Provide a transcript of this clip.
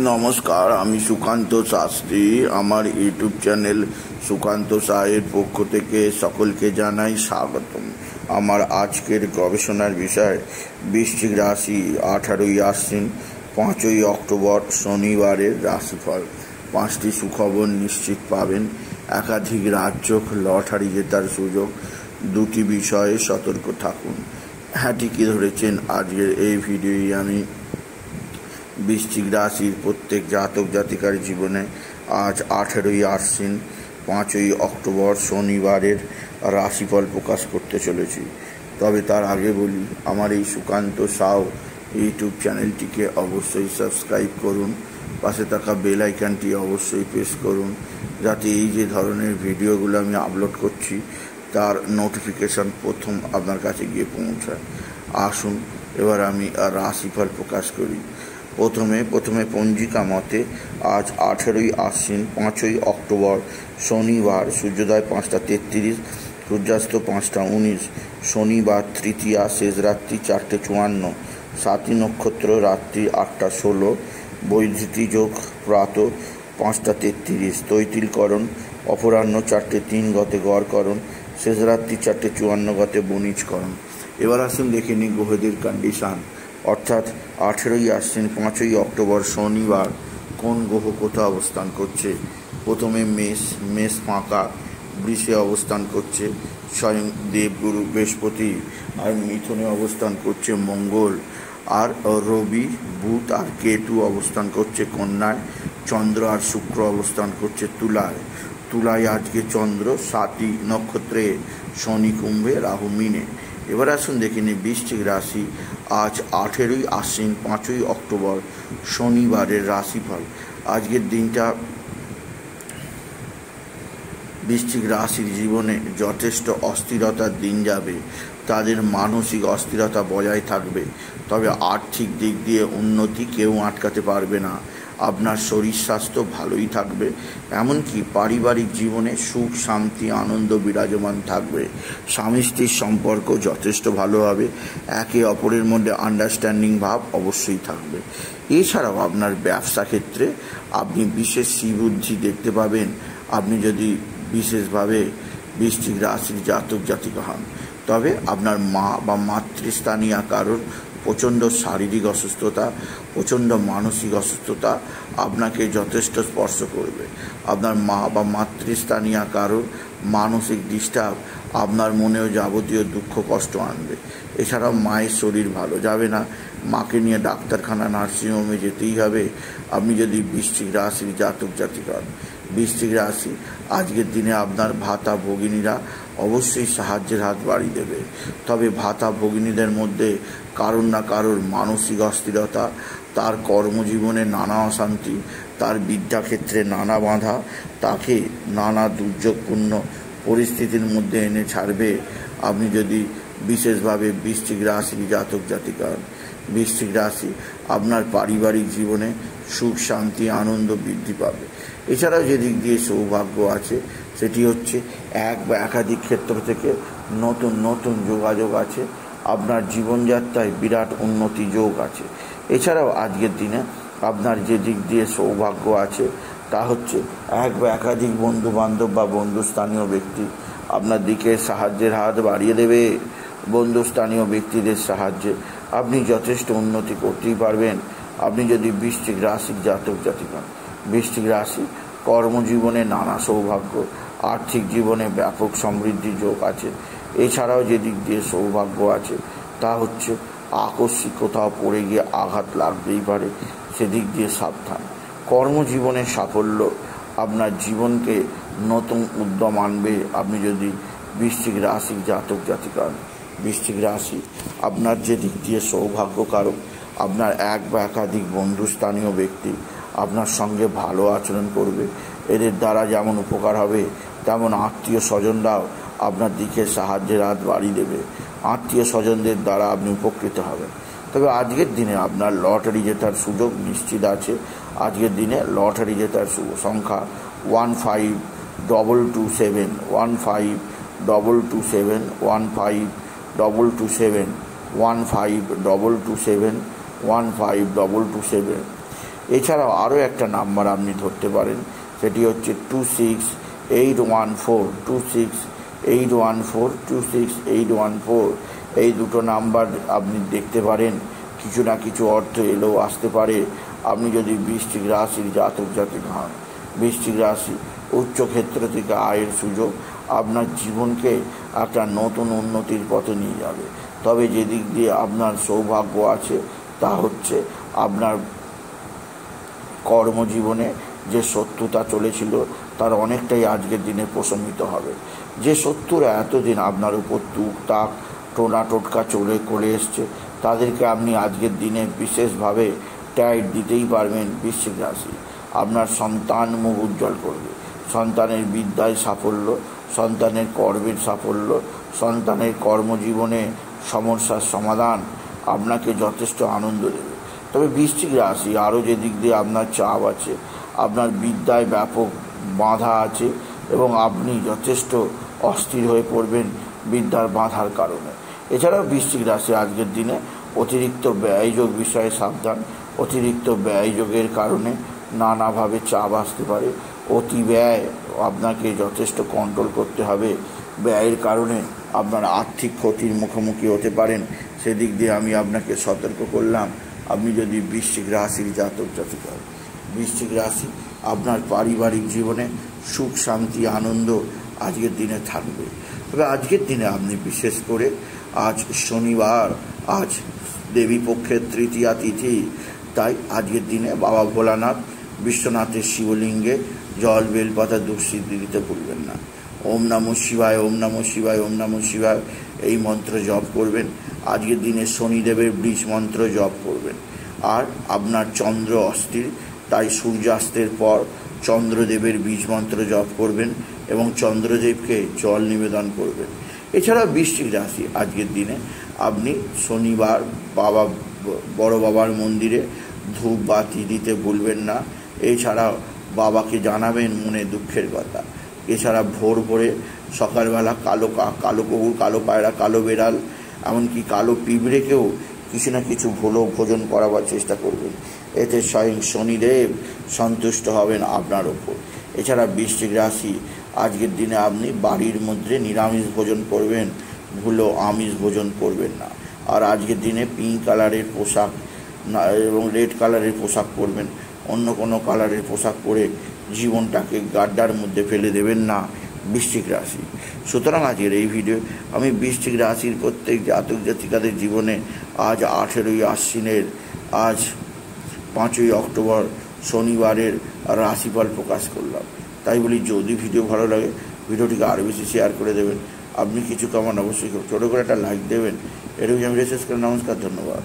নমস্কার, আমি সুকান্ত শাস্ত্রী। আমার ইউটিউব চ্যানেল সুকান্ত সাহের পক্ষ থেকে সকলকে জানাই স্বাগতম। আমার আজকের গবেষণার বিষয় বৃশ্চিক রাশি 18ই আশ্বিন 5ই অক্টোবর শনিবারের রাশিফল। 5টি সুখবর নিশ্চিত পাবেন, একাধিক রাজ্য লটারি জেতার সুযোগ, 2টি বিষয়ে সতর্ক থাকুন। হ্যাঁ, ঠিকই ধরেছেন। আজকের এই ভিডিওই আমি বৃশ্চিক রাশির প্রত্যেক জাতক জাতিকার জীবনে আজ 18ই আশ্বিন 5ই অক্টোবর শনিবারের রাশিফল প্রকাশ করতে চলেছি। তবে তার আগে বলি, আমার এই সুকান্ত সাউ ইউটিউব চ্যানেলটিকে অবশ্যই সাবস্ক্রাইব করুন, পাশে থাকা বেল আইকনটি অবশ্যই প্রেস করুন, যাতে এই যে ধরনের ভিডিওগুলো আমি আপলোড করছি তার নোটিফিকেশন প্রথম আপনার কাছে গিয়ে পৌঁছায়। আসুন এবার আমি রাশিফল প্রকাশ করি। প্রথমে পঞ্জিকা মতে আজ 18ই আশ্বিন 5ই অক্টোবর শনিবার, সূর্যোদয় 5টা 33, সূর্যাস্ত 5টা 19, শনিবার তৃতীয়া, শেষ রাত্রি 4টে 54, সাতী নক্ষত্র রাত্রি 8টা 16, বৈধৃতি যোগ প্রাত 5টা 33, তৈতিলকরণ অপরাহ্ন 4টে 3 গতে গড়করণ, শেষ রাত্রি 4টে 54 গতে বণিজকরণ। এবার আসুন দেখে নিই গ্রহদের কন্ডিশান, অর্থাৎ 18ই আশ্বিন 5ই অক্টোবর শনিবার কোন গ্রহ কোথায় অবস্থান করছে। প্রথমে মেষ ফাঁকা, বৃষে অবস্থান করছে স্বয়ং দেবগুরু বৃহস্পতি, আর মিথুনে অবস্থান করছে মঙ্গল, আর রবি, বুধ আর কেতু অবস্থান করছে কন্যায়, চন্দ্র আর শুক্র অবস্থান করছে তুলায় আজকে চন্দ্র, সাতী নক্ষত্রে, শনি কুম্ভে, রাহু মিনে। এবার আসুন দেখে নিই বৃশ্চিক রাশি আজ 18ই আশ্বিন 5ই অক্টোবর শনিবারের রাশিফল। আজকের দিনটা বৃশ্চিক রাশির জীবনে যথেষ্ট অস্থিরতার দিন যাবে। তাদের মানসিক অস্থিরতা বজায় থাকবে, তবে আর্থিক দিক দিয়ে উন্নতি কেউ আটকাতে পারবে না। আপনার শরীর স্বাস্থ্য ভালোই থাকবে, এমনকি পারিবারিক জীবনে সুখ শান্তি আনন্দ বিরাজমান থাকবে। স্বামী স্ত্রীর সম্পর্ক যথেষ্ট ভালো হবে, একে অপরের মধ্যে আন্ডারস্ট্যান্ডিং ভাব অবশ্যই থাকবে। এছাড়াও আপনার ব্যবসা ক্ষেত্রে আপনি বিশেষ শ্রীবুদ্ধি দেখতে পাবেন, আপনি যদি বিশেষভাবে বৃশ্চিক রাশির জাতক জাতিকা হন। তবে আপনার মা বা মাতৃস্থানীয় কারোর প্রচণ্ড শারীরিক অসুস্থতা, প্রচণ্ড মানসিক অসুস্থতা আপনাকে যথেষ্ট স্পর্শ করবে। আপনার মা বা মাতৃস্থানীয় কারোর মানসিক ডিস্টার্ব আপনার মনেও যাবতীয় দুঃখ কষ্ট আনবে। এছাড়াও মায়ের শরীর ভালো যাবে না, মাকে নিয়ে ডাক্তারখানা নার্সিংহোমে যেতেই হবে আপনি যদি বৃশ্চিক রাশির জাতক জাতিকা হন। বৃশ্চিক রাশি আজকের দিনে আপনার ভাতা ভগিনীরা অবশ্যই সাহায্যের হাত বাড়িয়ে দেবে, তবে ভাতা ভগিনীদের মধ্যে কারোর না কারোর মানসিক অস্থিরতা, তার কর্মজীবনে নানা অশান্তি, তার বিদ্যাক্ষেত্রে নানা বাধা তাকে নানা দুর্যোগপূর্ণ পরিস্থিতির মধ্যে এনে ছাড়বে আপনি যদি বিশেষভাবে বৃশ্চিক রাশির জাতক জাতিকা হন। বৃশ্চিক রাশি আপনার পারিবারিক জীবনে সুখ শান্তি আনন্দ বৃদ্ধি পাবে। এছাড়াও যে দিক দিয়ে সৌভাগ্য আছে সেটি হচ্ছে এক বা একাধিক ক্ষেত্র থেকে নতুন নতুন যোগাযোগ আছে, আপনার জীবনযাত্রায় বিরাট উন্নতি যোগ আছে। এছাড়াও আজকের দিনে আপনার যে দিক দিয়ে সৌভাগ্য আছে তা হচ্ছে এক বা একাধিক বন্ধু বান্ধব বা বন্ধুস্থানীয় ব্যক্তি আপনার দিকে সাহায্যের হাত বাড়িয়ে দেবে। বন্ধুস্থানীয় ব্যক্তিদের সাহায্যে আপনি যথেষ্ট উন্নতি করতেই পারবেন আপনি যদি বৃশ্চিক রাশির জাতক জাতিকা। বৃশ্চিক রাশি কর্মজীবনে নানা সৌভাগ্য, আর্থিক জীবনে ব্যাপক সমৃদ্ধি যোগ আছে। এছাড়াও যে দিক দিয়ে সৌভাগ্য আছে তা হচ্ছে আকস্মিক কোথাও পড়ে গিয়ে আঘাত লাগতেই পারে, সেদিক দিয়ে সাবধান। কর্মজীবনে সাফল্য আপনার জীবনকে নতুন উদ্যম আনবে আপনি যদি বৃশ্চিক রাশির জাতক জাতিকা হন। বৃশ্চিক রাশি আপনার যে দিক দিয়ে সৌভাগ্যকারক, আপনার এক বা একাধিক বন্ধুস্থানীয় ব্যক্তি আপনার সঙ্গে ভালো আচরণ করবে। এদের দ্বারা যেমন উপকার হবে তেমন আত্মীয় স্বজনরাও আপনার দিকে সাহায্যের হাত বাড়িয়ে দেবে। আত্মীয় স্বজনদের দ্বারা আপনি উপকৃত হবেন। তবে আজকের দিনে আপনার লটারি জেতার সুযোগ নিশ্চিত আছে। আজকের দিনে লটারি জেতার সংখ্যা 152227, 152227, 152227, 152227, 152227। এছাড়াও আরও একটা নাম্বার আপনি ধরতে পারেন, সেটি হচ্ছে 2681426814 2681426814। এই দুটো নাম্বার আপনি দেখতে পারেন, কিছু না কিছু অর্থ এলেও আসতে পারে। আপনি যদি বৃশ্চিক রাশির জাতক জাতিক হন, বৃশ্চিক রাশি উচ্চক্ষেত্র থেকে আয়ের সুযোগ আপনার জীবনকে একটা নতুন উন্নতির পথে নিয়ে যাবে। তবে যেদিক দিয়ে আপনার সৌভাগ্য আছে তা হচ্ছে আপনার কর্মজীবনে যে শত্রুতা চলেছিল তার অনেকটাই আজকের দিনে প্রশমিত হবে। যে শত্রুরা এতদিন আপনার উপর টুকটাক টোনা টোটকা করে এসছে, তাদেরকে আপনি আজকের দিনে বিশেষভাবে টাইট দিতেই পারবেন। বৃশ্চিক রাশি আপনার সন্তান মুখ উজ্জ্বল করবে, সন্তানের বিদ্যায় সাফল্য, সন্তানের কর্মের সাফল্য, সন্তানের কর্মজীবনে সমস্যার সমাধান আপনাকে যথেষ্ট আনন্দ দেবে। তবে বৃশ্চিক রাশি আরও যে দিক দিয়ে আপনার চাপ আছে, আপনার বিদ্যায় ব্যাপক বাধা আছে এবং আপনি যথেষ্ট অস্থির হয়ে পড়বেন বিদ্যার বাধার কারণে। এছাড়াও বৃশ্চিক রাশি আজকের দিনে অতিরিক্ত ব্যয়যোগ বিষয়ে সাবধান। অতিরিক্ত ব্যয়যোগের কারণে নানাভাবে চাপ আসতে পারে। অতি ব্যয় আপনাকে যথেষ্ট কন্ট্রোল করতে হবে। ব্যয়ের কারণে আপনার আর্থিক ক্ষতির মুখোমুখি হতে পারেন, সেদিক দিয়ে আমি আপনাকে সতর্ক করলাম। আপনি যদি বৃশ্চিক রাশির জাতক জাতিক হন, বৃশ্চিক রাশি আপনার পারিবারিক জীবনে সুখ শান্তি আনন্দ আজকের দিনে থাকবে। তবে আজকের দিনে আপনি বিশেষ করে আজ শনিবার, আজ দেবী পক্ষের তৃতীয়া তিথি, তাই আজকের দিনে বাবা ভোলানাথ বিশ্বনাথের শিবলিঙ্গে জল বেলপাতা দুঃসিদ্ধি দিতে ভুলবেন না। ওম নমঃ শিবায়, ওম নমঃ শিবায়, ওম নমঃ শিবায় এই মন্ত্র জপ করবেন। আজকের দিনে শনিদেবের বীজ মন্ত্র জপ করবেন। আর আপনার চন্দ্র অস্থির, তাই সূর্যাস্তের পর চন্দ্রদেবের বীজ মন্ত্র জপ করবেন এবং চন্দ্রদেবকে জল নিবেদন করবেন। এছাড়া বৃশ্চিক রাশি আজকের দিনে আপনি শনিবার বড় বাবার মন্দিরে ধূপ বাতি দিতে ভুলবেন না। এছাড়া বাবাকে জানাবেন মনে দুঃখের কথা। এছাড়া ভোর ভোরে সকালবেলা কালো কাক, কালো কুকুর, কালো পায়রা, কালো বেড়াল, এমনকি কালো পিঁপড়েকেও কিছু না কিছু ভোজন করাবার চেষ্টা করবেন। এতে স্বয়ং শনিদেব সন্তুষ্ট হবেন আপনার ওপর। এছাড়া বৃশ্চিক রাশি আজকের দিনে আপনি বাড়ির মধ্যে নিরামিষ ভোজন করবেন, ভুলো আমিষ ভোজন করবেন না। আর আজকের দিনে পিঙ্ক কালারের পোশাক এবং রেড কালারের পোশাক পরবেন। অন্য কোনো কালারের পোশাক পরে জীবনটাকে গাড্ডার মধ্যে ফেলে দেবেন না বৃশ্চিক রাশি। সুতরাং আজকের এই ভিডিও আমি বৃশ্চিক রাশির প্রত্যেক জাতক জাতিকাদের জীবনে আজ 18ই আশ্বিনের, আজ 5ই অক্টোবর শনিবারের রাশিফল প্রকাশ করলাম। তাই বলি, যদি ভিডিও ভালো লাগে ভিডিওটিকে আরও বেশি শেয়ার করে দেবেন। আপনি কিছু কমান অবশ্যই ছোটো করে একটা লাইক দেবেন। এটুকু আমি শেষ করে নমস্কার, ধন্যবাদ।